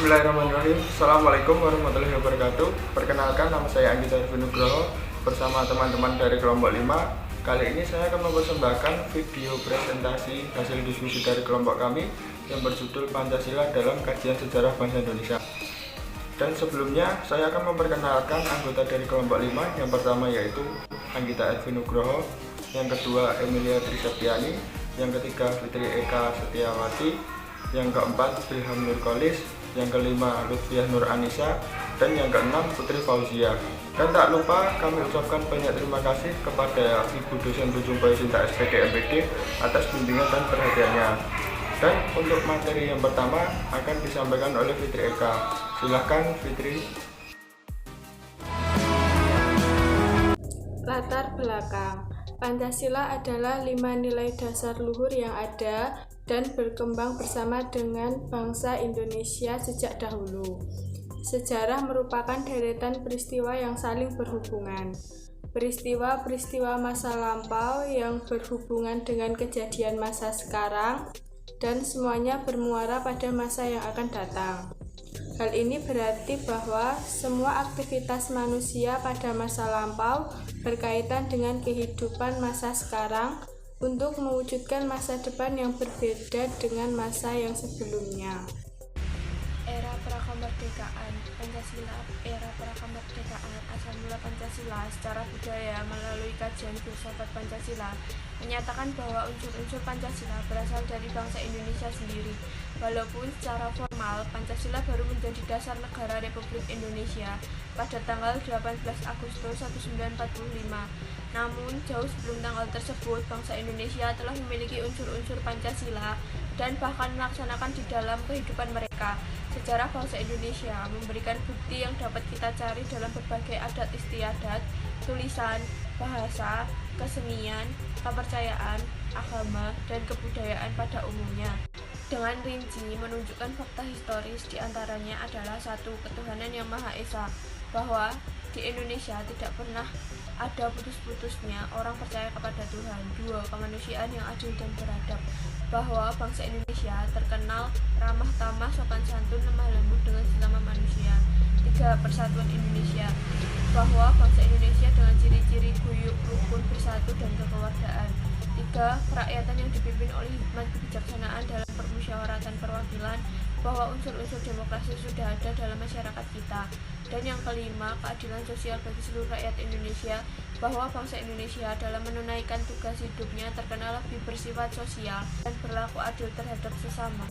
Bismillahirrahmanirrahim. Assalamualaikum warahmatullahi wabarakatuh. Perkenalkan, nama saya Anggita Nugroho bersama teman-teman dari kelompok 5. Kali ini saya akan mempersembahkan video presentasi hasil diskusi dari kelompok kami yang berjudul Pancasila dalam Kajian Sejarah Bangsa Indonesia. Dan sebelumnya saya akan memperkenalkan anggota dari kelompok 5. Yang pertama yaitu Anggita Nugroho, yang kedua Emilia Triseptiani, yang ketiga Fitri Eka Setiawati, yang keempat Ilham Nurkolis, yang kelima Lutfiah Nur Anissa, dan yang keenam Putri Fauzia. Dan tak lupa kami ucapkan banyak terima kasih kepada Ibu dosen Bujung Sinta SPD MPD atas bimbingan dan perhatiannya. Dan untuk materi yang pertama akan disampaikan oleh Fitri Eka. Silahkan Fitri. Latar belakang Pancasila adalah 5 nilai dasar luhur yang ada dan berkembang bersama dengan bangsa Indonesia sejak dahulu. Sejarah merupakan deretan peristiwa yang saling berhubungan. Peristiwa-peristiwa masa lampau yang berhubungan dengan kejadian masa sekarang, dan semuanya bermuara pada masa yang akan datang. Hal ini berarti bahwa semua aktivitas manusia pada masa lampau berkaitan dengan kehidupan masa sekarang untuk mewujudkan masa depan yang berbeda dengan masa yang sebelumnya. Era prakemerdekaan Pancasila. Era prakemerdekaan asal mula Pancasila secara budaya melalui kajian filsafat Pancasila menyatakan bahwa unsur-unsur Pancasila berasal dari bangsa Indonesia sendiri. Walaupun secara formal Pancasila baru menjadi dasar negara Republik Indonesia pada tanggal 18 Agustus 1945. Namun, jauh sebelum tanggal tersebut, bangsa Indonesia telah memiliki unsur-unsur Pancasila dan bahkan melaksanakan di dalam kehidupan mereka. Sejarah bangsa Indonesia memberikan bukti yang dapat kita cari dalam berbagai adat istiadat, tulisan, bahasa, kesenian, kepercayaan, agama, dan kebudayaan pada umumnya. Dengan rinci menunjukkan fakta historis diantaranya adalah 1. Ketuhanan yang Maha Esa, bahwa di Indonesia tidak pernah ada putus-putusnya orang percaya kepada Tuhan. 2. Kemanusiaan yang adil dan beradab, bahwa bangsa Indonesia terkenal ramah tamah, sopan santun, lemah lembut dengan sesama manusia. 3. Persatuan Indonesia, bahwa bangsa Indonesia dengan ciri-ciri guyup, rukun, bersatu, dan kekeluargaan. 3. Kerakyatan yang dipimpin oleh hikmat kebijaksanaan dalam permusyawaratan perwakilan, bahwa unsur-unsur demokrasi sudah ada dalam masyarakat kita. Dan yang kelima, keadilan sosial bagi seluruh rakyat Indonesia, bahwa bangsa Indonesia dalam menunaikan tugas hidupnya terkenal lebih bersifat sosial dan berlaku adil terhadap sesama.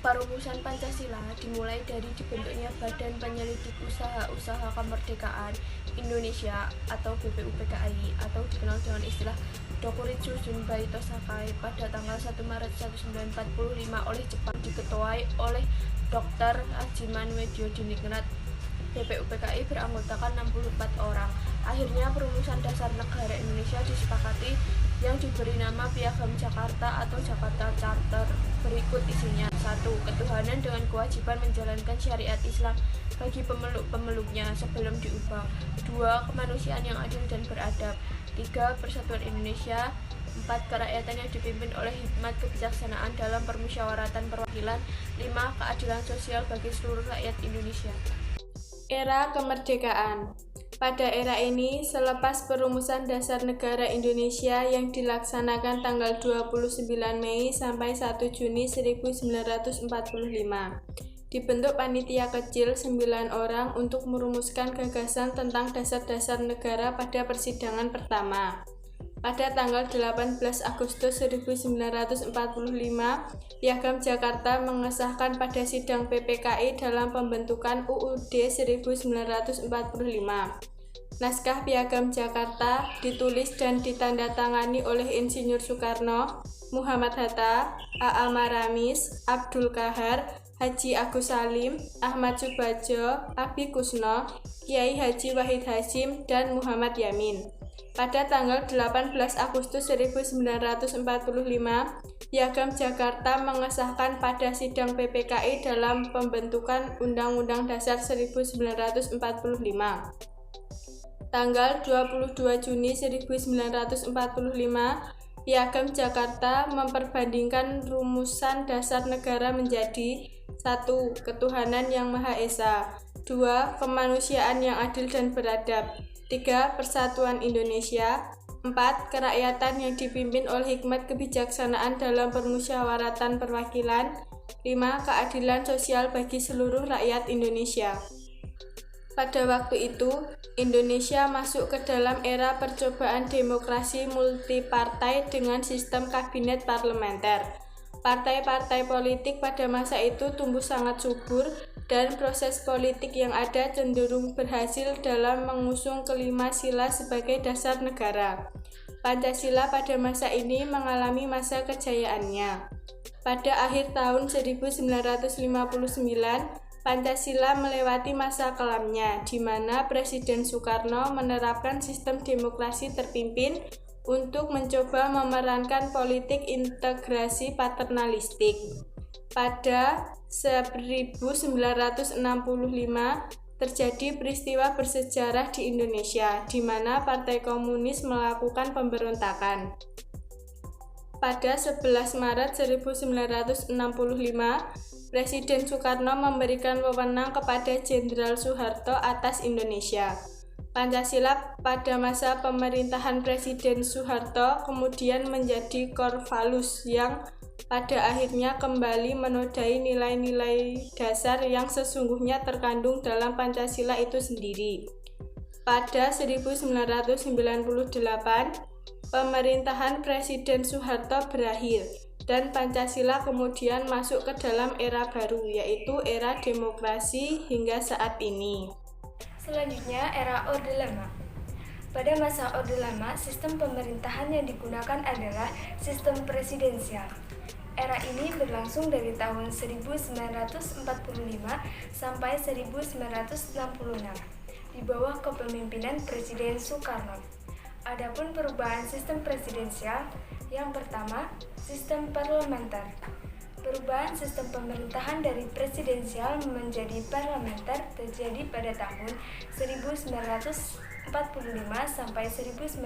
Perumusan Pancasila dimulai dari dibentuknya Badan Penyelidik Usaha-Usaha Kemerdekaan Indonesia atau BPUPKI atau dikenal dengan istilah Dokuritsu Junbai Tosakai pada tanggal 1 Maret 1945 oleh Jepang, diketuai oleh Dr. Ajiman Weddiodiningrat. BPUPKI beranggotakan 64 orang. Akhirnya perumusan dasar negara Indonesia disepakati yang diberi nama Piagam Jakarta atau Jakarta Charter. Berikut isinya. 1. Ketuhanan dengan kewajiban menjalankan syariat Islam bagi pemeluk-pemeluknya sebelum diubah. 2. Kemanusiaan yang adil dan beradab. 3. Persatuan Indonesia. 4. Kerakyatan yang dipimpin oleh hikmat kebijaksanaan dalam permusyawaratan perwakilan. 5. Keadilan sosial bagi seluruh rakyat Indonesia. Era kemerdekaan. Pada era ini, selepas perumusan dasar negara Indonesia yang dilaksanakan tanggal 29 Mei sampai 1 Juni 1945, dibentuk panitia kecil 9 orang untuk merumuskan gagasan tentang dasar-dasar negara pada persidangan pertama. Pada tanggal 18 Agustus 1945, Piagam Jakarta mengesahkan pada sidang PPKI dalam pembentukan UUD 1945. Naskah Piagam Jakarta ditulis dan ditandatangani oleh Insinyur Soekarno, Muhammad Hatta, A.A. Maramis, Abdul Kahar, Haji Agus Salim, Ahmad Subadjo, Abi Kusno, Kiai Haji Wahid Hasyim, dan Muhammad Yamin. Pada tanggal 18 Agustus 1945, Piagam Jakarta mengesahkan pada sidang PPKI dalam pembentukan Undang-Undang Dasar 1945. Tanggal 22 Juni 1945, Piagam Jakarta memperbandingkan rumusan dasar negara menjadi 1. Ketuhanan yang Maha Esa. 2. Kemanusiaan yang adil dan beradab. 3. Persatuan Indonesia. 4. Kerakyatan yang dipimpin oleh hikmat kebijaksanaan dalam permusyawaratan perwakilan. 5. Keadilan sosial bagi seluruh rakyat Indonesia. Pada waktu itu, Indonesia masuk ke dalam era percobaan demokrasi multipartai dengan sistem kabinet parlementer. Partai-partai politik pada masa itu tumbuh sangat subur dan proses politik yang ada cenderung berhasil dalam mengusung kelima sila sebagai dasar negara. Pancasila pada masa ini mengalami masa kejayaannya. Pada akhir tahun 1959, Pancasila melewati masa kelamnya, di mana Presiden Soekarno menerapkan sistem demokrasi terpimpin untuk mencoba memerankan politik integrasi paternalistik. Pada 1965, terjadi peristiwa bersejarah di Indonesia, di mana Partai Komunis melakukan pemberontakan. Pada 11 Maret 1965, Presiden Soekarno memberikan wewenang kepada Jenderal Soeharto atas Indonesia. Pancasila pada masa pemerintahan Presiden Soeharto kemudian menjadi Corvalus yang pada akhirnya kembali menodai nilai-nilai dasar yang sesungguhnya terkandung dalam Pancasila itu sendiri. Pada 1998, pemerintahan Presiden Soeharto berakhir dan Pancasila kemudian masuk ke dalam era baru, yaitu era demokrasi hingga saat ini. Selanjutnya, era Orde Lama. Pada masa Orde Lama, sistem pemerintahan yang digunakan adalah sistem presidensial. Era ini berlangsung dari tahun 1945 sampai 1966 di bawah kepemimpinan Presiden Soekarno. Adapun perubahan sistem presidensial, yang pertama, sistem parlementer. Perubahan sistem pemerintahan dari presidensial menjadi parlementer terjadi pada tahun 1945 sampai 1950.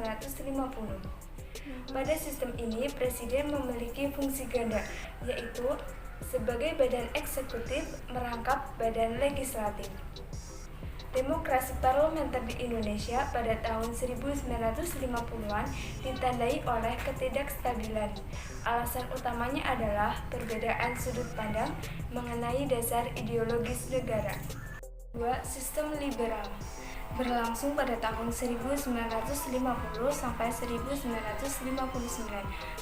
Pada sistem ini, presiden memiliki fungsi ganda, yaitu sebagai badan eksekutif merangkap badan legislatif. Demokrasi parlementer di Indonesia pada tahun 1950-an ditandai oleh ketidakstabilan. Alasan utamanya adalah perbedaan sudut pandang mengenai dasar ideologis negara. 2. Sistem liberal berlangsung pada tahun 1950 sampai 1959.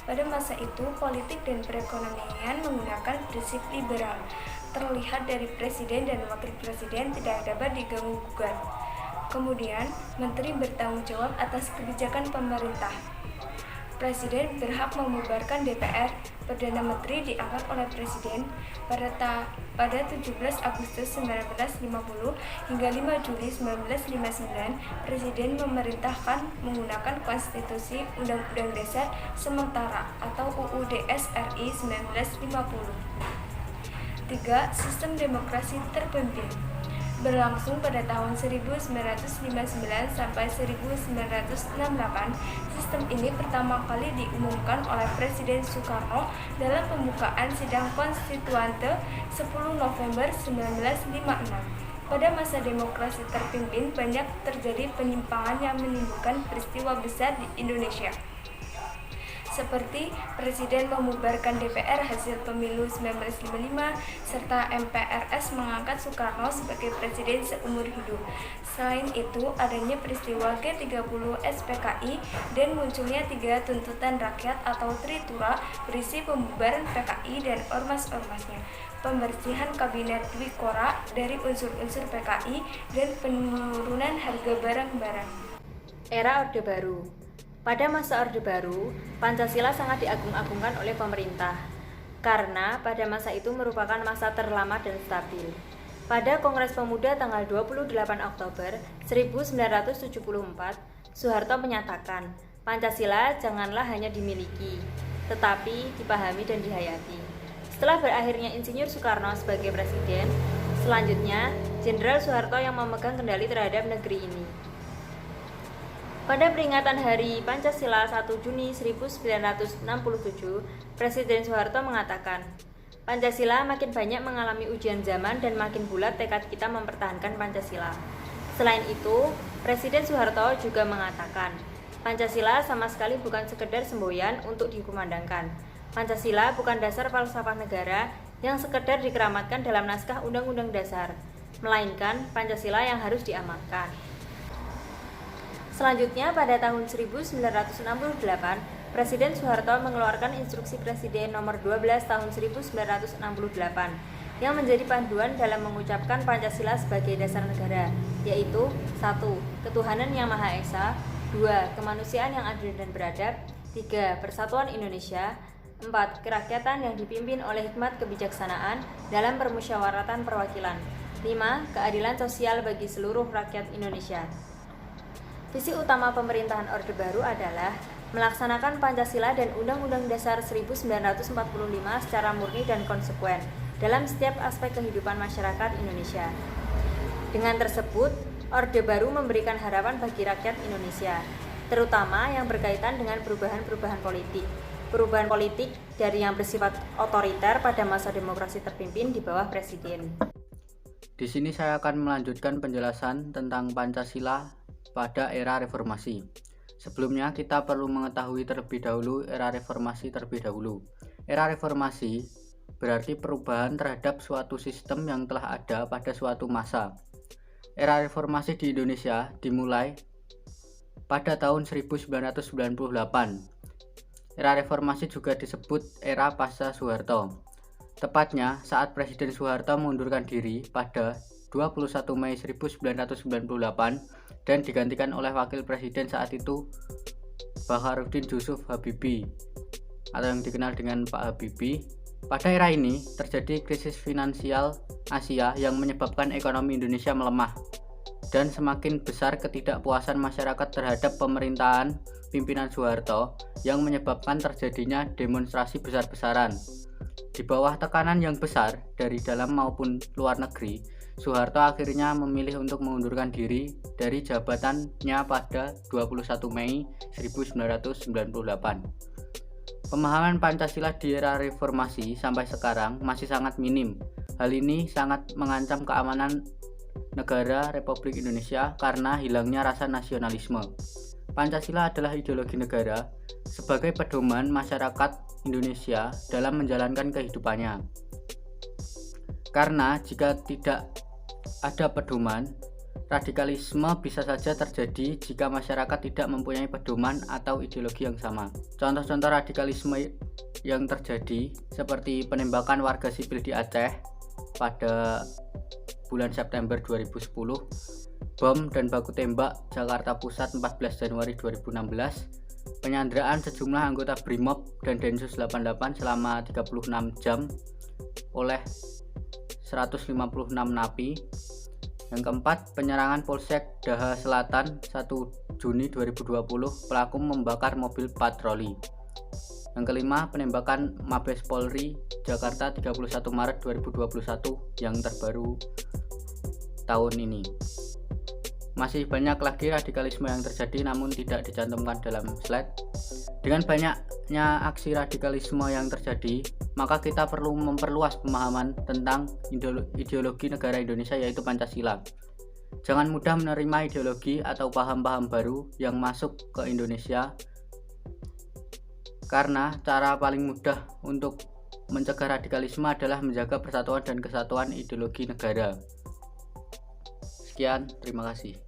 Pada masa itu, politik dan perekonomian menggunakan prinsip liberal. Terlihat dari presiden dan wakil presiden tidak dapat diganggu-gugat. Kemudian, menteri bertanggung jawab atas kebijakan pemerintah. Presiden berhak membubarkan DPR. Perdana Menteri diangkat oleh Presiden pada 17 Agustus 1950 hingga 5 Juli 1959. Presiden memerintahkan menggunakan Konstitusi Undang-Undang Dasar Sementara atau UUDS RI 1950. 3. Sistem demokrasi terpimpin berlangsung pada tahun 1959 sampai 1968. Sistem ini pertama kali diumumkan oleh Presiden Soekarno dalam pembukaan sidang konstituante 10 November 1956. Pada masa demokrasi terpimpin, banyak terjadi penyimpangan yang menimbulkan peristiwa besar di Indonesia, seperti Presiden membubarkan DPR hasil pemilu 1955, serta MPRS mengangkat Soekarno sebagai Presiden seumur hidup. Selain itu, adanya peristiwa G30 SPKI dan munculnya 3 tuntutan rakyat atau Tritura berisi pembubaran PKI dan ormas-ormasnya, pembersihan Kabinet Dwi Kora dari unsur-unsur PKI, dan penurunan harga barang-barang. Era Orde Baru. Pada masa Orde Baru, Pancasila sangat diagung-agungkan oleh pemerintah, karena pada masa itu merupakan masa terlama dan stabil. Pada Kongres Pemuda tanggal 28 Oktober 1974, Soeharto menyatakan, Pancasila janganlah hanya dimiliki, tetapi dipahami dan dihayati. Setelah berakhirnya Insinyur Soekarno sebagai presiden, selanjutnya Jenderal Soeharto yang memegang kendali terhadap negeri ini. Pada peringatan Hari Pancasila 1 Juni 1967, Presiden Soeharto mengatakan, Pancasila makin banyak mengalami ujian zaman dan makin bulat tekad kita mempertahankan Pancasila. Selain itu, Presiden Soeharto juga mengatakan, Pancasila sama sekali bukan sekedar semboyan untuk dikumandangkan. Pancasila bukan dasar falsafah negara yang sekedar dikeramatkan dalam naskah Undang-Undang Dasar, melainkan Pancasila yang harus diamalkan. Selanjutnya, pada tahun 1968, Presiden Soeharto mengeluarkan Instruksi Presiden Nomor 12 Tahun 1968 yang menjadi panduan dalam mengucapkan Pancasila sebagai dasar negara, yaitu 1. Ketuhanan yang Maha Esa, 2. Kemanusiaan yang adil dan beradab, 3. Persatuan Indonesia, 4. Kerakyatan yang dipimpin oleh hikmat kebijaksanaan dalam permusyawaratan perwakilan, 5. Keadilan sosial bagi seluruh rakyat Indonesia. Visi utama pemerintahan Orde Baru adalah melaksanakan Pancasila dan Undang-Undang Dasar 1945 secara murni dan konsekuen dalam setiap aspek kehidupan masyarakat Indonesia. Dengan tersebut, Orde Baru memberikan harapan bagi rakyat Indonesia, terutama yang berkaitan dengan perubahan-perubahan politik. Perubahan politik dari yang bersifat otoriter pada masa demokrasi terpimpin di bawah Presiden. Di sini saya akan melanjutkan penjelasan tentang Pancasila pada era reformasi. Sebelumnya kita perlu mengetahui terlebih dahulu era reformasi terlebih dahulu. Era reformasi berarti perubahan terhadap suatu sistem yang telah ada pada suatu masa. Era reformasi di Indonesia dimulai pada tahun 1998. Era reformasi juga disebut era pasca Soeharto. Tepatnya saat Presiden Soeharto mengundurkan diri pada 21 Mei 1998 dan digantikan oleh Wakil Presiden saat itu Baharudin Yusuf Habibie atau yang dikenal dengan Pak Habibie. Pada era ini terjadi krisis finansial Asia yang menyebabkan ekonomi Indonesia melemah dan semakin besar ketidakpuasan masyarakat terhadap pemerintahan pimpinan Soeharto yang menyebabkan terjadinya demonstrasi besar-besaran. Di bawah tekanan yang besar dari dalam maupun luar negeri, Soeharto akhirnya memilih untuk mengundurkan diri dari jabatannya pada 21 Mei 1998. Pemahaman Pancasila di era reformasi sampai sekarang masih sangat minim. Hal ini sangat mengancam keamanan negara Republik Indonesia karena hilangnya rasa nasionalisme. Pancasila adalah ideologi negara sebagai pedoman masyarakat Indonesia dalam menjalankan kehidupannya. Karena jika tidak ada pedoman, radikalisme bisa saja terjadi jika masyarakat tidak mempunyai pedoman atau ideologi yang sama. Contoh-contoh radikalisme yang terjadi seperti penembakan warga sipil di Aceh pada bulan September 2010, bom dan baku tembak Jakarta Pusat 14 Januari 2016, penyanderaan sejumlah anggota BRIMOB dan Densus 88 selama 36 jam oleh 156 napi. Yang keempat, penyerangan Polsek Daha Selatan 1 Juni 2020, pelaku membakar mobil patroli. Yang kelima, penembakan Mabes Polri Jakarta 31 Maret 2021 yang terbaru tahun ini. Masih banyak lagi radikalisme yang terjadi namun tidak dicantumkan dalam slide. Dengan banyaknya aksi radikalisme yang terjadi, maka kita perlu memperluas pemahaman tentang ideologi negara Indonesia, yaitu Pancasila. Jangan mudah menerima ideologi atau paham-paham baru yang masuk ke Indonesia, karena cara paling mudah untuk mencegah radikalisme adalah menjaga persatuan dan kesatuan ideologi negara. Sekian, terima kasih.